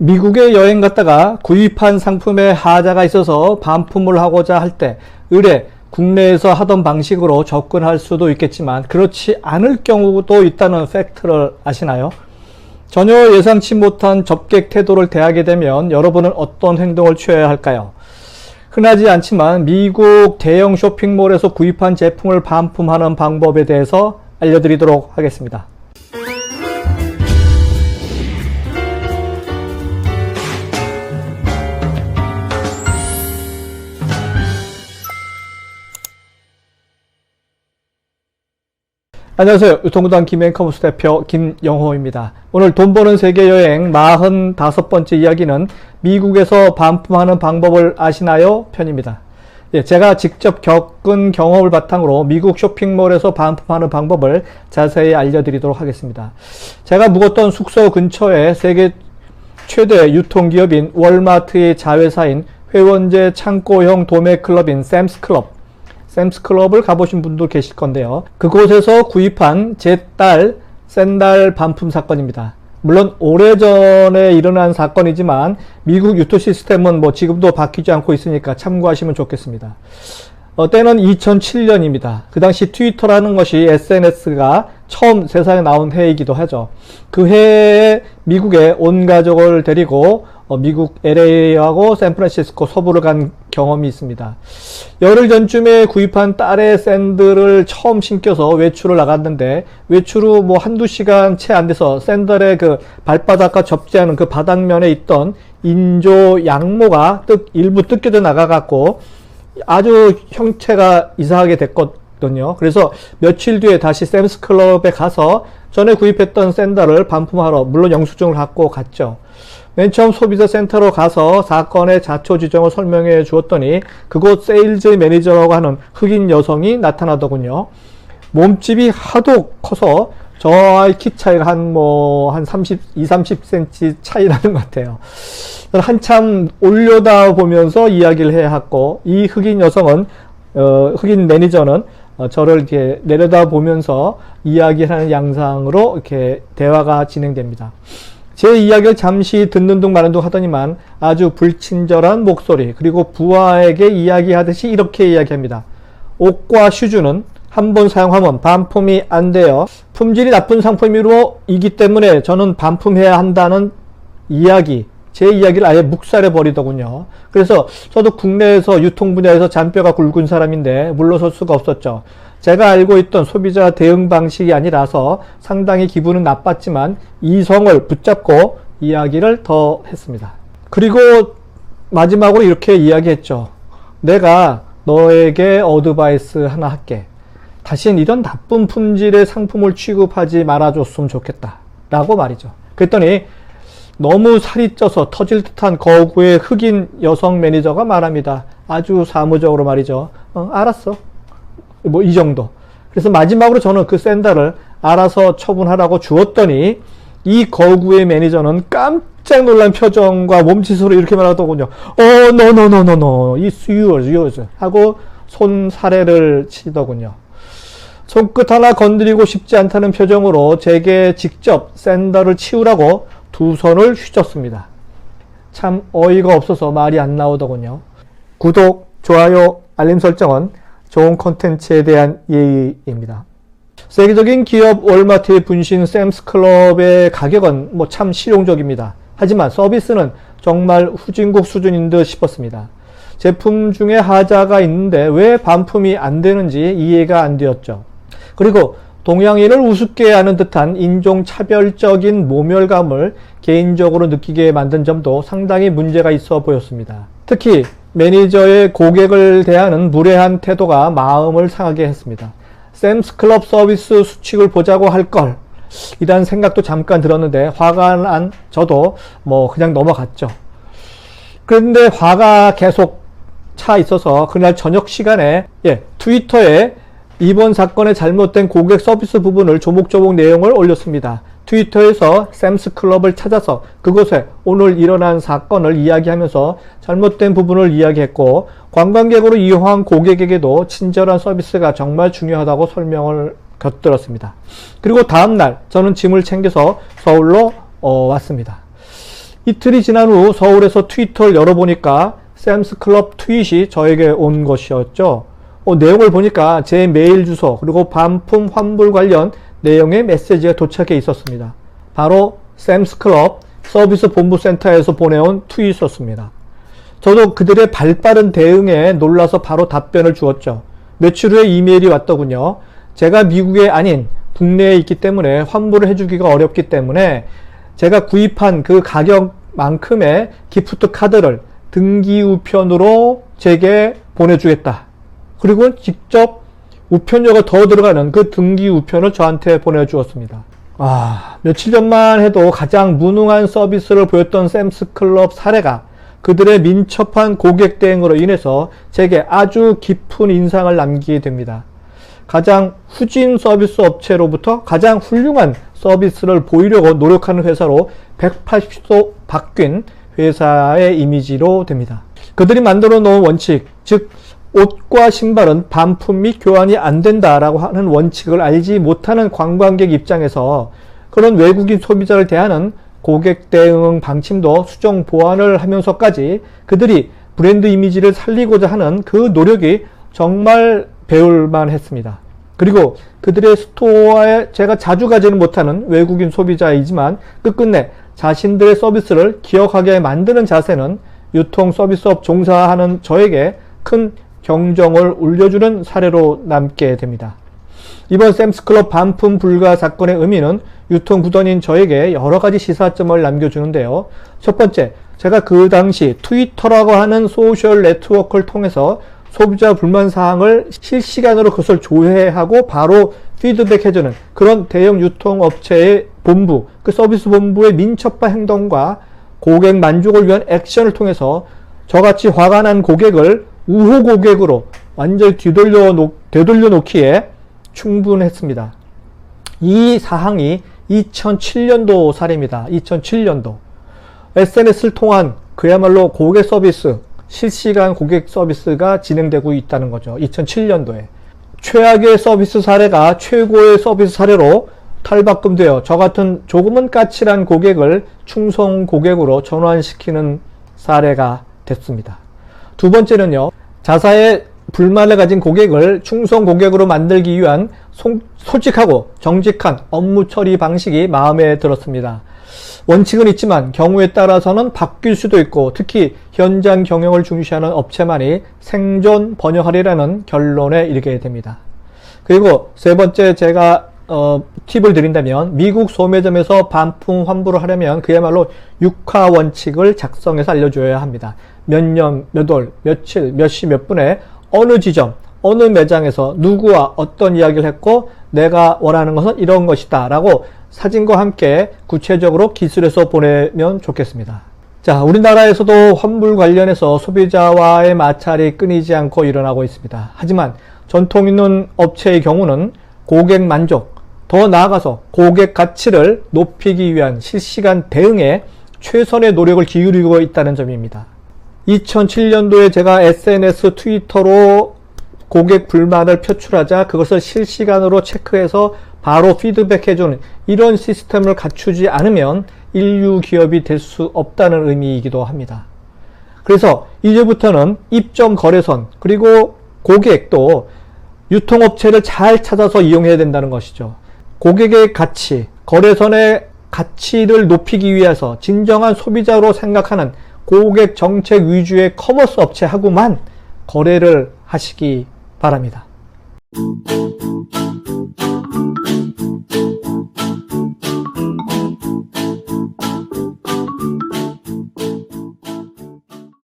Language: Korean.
미국에 여행 갔다가 구입한 상품에 하자가 있어서 반품을 하고자 할 때 의뢰 국내에서 하던 방식으로 접근할 수도 있겠지만 그렇지 않을 경우도 있다는 팩트를 아시나요? 전혀 예상치 못한 접객 태도를 대하게 되면 여러분은 어떤 행동을 취해야 할까요? 흔하지 않지만 미국 대형 쇼핑몰에서 구입한 제품을 반품하는 방법에 대해서 알려드리도록 하겠습니다. 안녕하세요. 유통구단 김앤커머스 대표 김영호입니다. 오늘 돈 버는 세계여행 45번째 이야기는 미국에서 반품하는 방법을 아시나요? 편입니다. 제가 직접 겪은 경험을 바탕으로 미국 쇼핑몰에서 반품하는 방법을 자세히 알려드리도록 하겠습니다. 제가 묵었던 숙소 근처에 세계 최대 유통기업인 월마트의 자회사인 회원제 창고형 도매클럽인 샘스클럽을 가보신 분도 계실 건데요. 그곳에서 구입한 제 딸 샌들 반품 사건입니다. 물론 오래전에 일어난 사건이지만 미국 유통 시스템은 지금도 바뀌지 않고 있으니까 참고하시면 좋겠습니다. 때는 2007년입니다. 그 당시 트위터라는 것이 SNS가 처음 세상에 나온 해이기도 하죠. 그 해에 미국에 온 가족을 데리고 미국 LA하고 샌프란시스코 서부를 간 경험이 있습니다. 열흘 전쯤에 구입한 딸의 샌들을 처음 신겨서 외출을 나갔는데 외출 후 한두 시간 채 안 돼서 샌들의 그 발바닥과 접지하는 그 바닥면에 있던 인조 양모가 일부 뜯겨져 나가갖고 아주 형체가 이상하게 됐거든요. 그래서 며칠 뒤에 다시 샘스클럽에 가서 전에 구입했던 샌들을 반품하러 물론 영수증을 갖고 갔죠. 맨 처음 소비자 센터로 가서 사건의 자초지종을 설명해 주었더니 그곳 세일즈 매니저라고 하는 흑인 여성이 나타나더군요. 몸집이 하도 커서 저와의 키 차이가 한 30cm 차이 나는 것 같아요. 한참 올려다 보면서 이야기를 해왔고, 이 흑인 여성은, 흑인 매니저는 저를 이렇게 내려다 보면서 이야기하는 양상으로 이렇게 대화가 진행됩니다. 제 이야기를 잠시 듣는 둥 마는 둥 하더니만 아주 불친절한 목소리, 그리고 부하에게 이야기하듯이 이렇게 이야기합니다. 옷과 슈즈는 한 번 사용하면 반품이 안 돼요. 품질이 나쁜 상품이기 때문에 저는 반품해야 한다는 이야기, 제 이야기를 아예 묵살해 버리더군요. 그래서 저도 국내에서 유통 분야에서 잔뼈가 굵은 사람인데 물러설 수가 없었죠. 제가 알고 있던 소비자 대응 방식이 아니라서 상당히 기분은 나빴지만 이성을 붙잡고 이야기를 더 했습니다. 그리고 마지막으로 이렇게 이야기했죠. 내가 너에게 어드바이스 하나 할게. 다신 이런 나쁜 품질의 상품을 취급하지 말아줬으면 좋겠다 라고 말이죠. 그랬더니 너무 살이 쪄서 터질 듯한 거구의 흑인 여성 매니저가 말합니다. 아주 사무적으로 말이죠. 알았어. 이 정도. 그래서 마지막으로 저는 그 샌들을 알아서 처분하라고 주었더니 이 거구의 매니저는 깜짝 놀란 표정과 몸짓으로 이렇게 말하더군요. no, it's yours 하고 손사래를 치더군요. 손끝 하나 건드리고 싶지 않다는 표정으로 제게 직접 샌들을 치우라고 두 손을 휘젓습니다. 참 어이가 없어서 말이 안 나오더군요. 구독, 좋아요, 알림 설정은 좋은 콘텐츠에 대한 예의입니다. 세계적인 기업 월마트의 분신 샘스클럽의 가격은 참 실용적입니다. 하지만 서비스는 정말 후진국 수준인 듯 싶었습니다. 제품 중에 하자가 있는데 왜 반품이 안 되는지 이해가 안 되었죠. 그리고 동양인을 우습게 하는 듯한 인종차별적인 모멸감을 개인적으로 느끼게 만든 점도 상당히 문제가 있어 보였습니다. 특히 매니저의 고객을 대하는 무례한 태도가 마음을 상하게 했습니다. 샘스클럽 서비스 수칙을 보자고 할 걸 이란 생각도 잠깐 들었는데 화가 난 저도 그냥 넘어갔죠. 그런데 화가 계속 차 있어서 그날 저녁 시간에 트위터에 이번 사건의 잘못된 고객 서비스 부분을 조목조목 내용을 올렸습니다. 트위터에서 샘스클럽을 찾아서 그곳에 오늘 일어난 사건을 이야기하면서 잘못된 부분을 이야기했고 관광객으로 이용한 고객에게도 친절한 서비스가 정말 중요하다고 설명을 곁들였습니다. 그리고 다음날 저는 짐을 챙겨서 서울로 왔습니다. 이틀이 지난 후 서울에서 트위터를 열어보니까 샘스클럽 트윗이 저에게 온 것이었죠. 내용을 보니까 제 메일 주소 그리고 반품 환불 관련 내용의 메시지가 도착해 있었습니다. 바로 샘스클럽 서비스 본부센터에서 보내온 트윗이었습니다. 저도 그들의 발빠른 대응에 놀라서 바로 답변을 주었죠. 며칠 후에 이메일이 왔더군요. 제가 미국에 아닌 국내에 있기 때문에 환불을 해주기가 어렵기 때문에 제가 구입한 그 가격만큼의 기프트 카드를 등기 우편으로 제게 보내주겠다. 그리고 직접 우편료가 더 들어가는 그 등기 우편을 저한테 보내주었습니다. 며칠 전만 해도 가장 무능한 서비스를 보였던 샘스클럽 사례가 그들의 민첩한 고객 대응으로 인해서 제게 아주 깊은 인상을 남기게 됩니다. 가장 후진 서비스 업체로부터 가장 훌륭한 서비스를 보이려고 노력하는 회사로 180도 바뀐 회사의 이미지로 됩니다. 그들이 만들어 놓은 원칙, 즉 옷과 신발은 반품 및 교환이 안 된다라고 하는 원칙을 알지 못하는 관광객 입장에서 그런 외국인 소비자를 대하는 고객 대응 방침도 수정 보완을 하면서까지 그들이 브랜드 이미지를 살리고자 하는 그 노력이 정말 배울만 했습니다. 그리고 그들의 스토어에 제가 자주 가지는 못하는 외국인 소비자이지만 끝끝내 자신들의 서비스를 기억하게 만드는 자세는 유통 서비스업 종사하는 저에게 큰 경정을 울려주는 사례로 남게 됩니다. 이번 샘스클럽 반품 불가 사건의 의미는 유통구단인 저에게 여러가지 시사점을 남겨주는데요. 첫 번째, 제가 그 당시 트위터라고 하는 소셜 네트워크를 통해서 소비자 불만 사항을 실시간으로 그것을 조회하고 바로 피드백해주는 그런 대형 유통업체의 본부, 그 서비스 본부의 민첩한 행동과 고객 만족을 위한 액션을 통해서 저같이 화가 난 고객을 우호 고객으로 완전히 되돌려 놓기에 충분했습니다. 이 사항이 2007년도 사례입니다. 2007년도. SNS를 통한 그야말로 고객 서비스, 실시간 고객 서비스가 진행되고 있다는 거죠. 2007년도에. 최악의 서비스 사례가 최고의 서비스 사례로 탈바꿈되어 저 같은 조금은 까칠한 고객을 충성 고객으로 전환시키는 사례가 됐습니다. 두 번째는요. 자사의 불만을 가진 고객을 충성 고객으로 만들기 위한 솔직하고 정직한 업무 처리 방식이 마음에 들었습니다. 원칙은 있지만 경우에 따라서는 바뀔 수도 있고 특히 현장 경영을 중시하는 업체만이 생존 번영하리라는 결론에 이르게 됩니다. 그리고 세 번째 제가 팁을 드린다면 미국 소매점에서 반품 환불을 하려면 그야말로 6화 원칙을 작성해서 알려줘야 합니다. 몇 년, 몇 월, 며칠, 몇 시, 몇 분에 어느 지점, 어느 매장에서 누구와 어떤 이야기를 했고 내가 원하는 것은 이런 것이다 라고 사진과 함께 구체적으로 기술해서 보내면 좋겠습니다. 자, 우리나라에서도 환불 관련해서 소비자와의 마찰이 끊이지 않고 일어나고 있습니다. 하지만 전통 있는 업체의 경우는 고객 만족, 더 나아가서 고객 가치를 높이기 위한 실시간 대응에 최선의 노력을 기울이고 있다는 점입니다. 2007년도에 제가 SNS 트위터로 고객 불만을 표출하자 그것을 실시간으로 체크해서 바로 피드백해주는 이런 시스템을 갖추지 않으면 인류 기업이 될 수 없다는 의미이기도 합니다. 그래서 이제부터는 입점 거래선 그리고 고객도 유통업체를 잘 찾아서 이용해야 된다는 것이죠. 고객의 가치, 거래선의 가치를 높이기 위해서 진정한 소비자로 생각하는 고객 정책 위주의 커머스 업체하고만 거래를 하시기 바랍니다.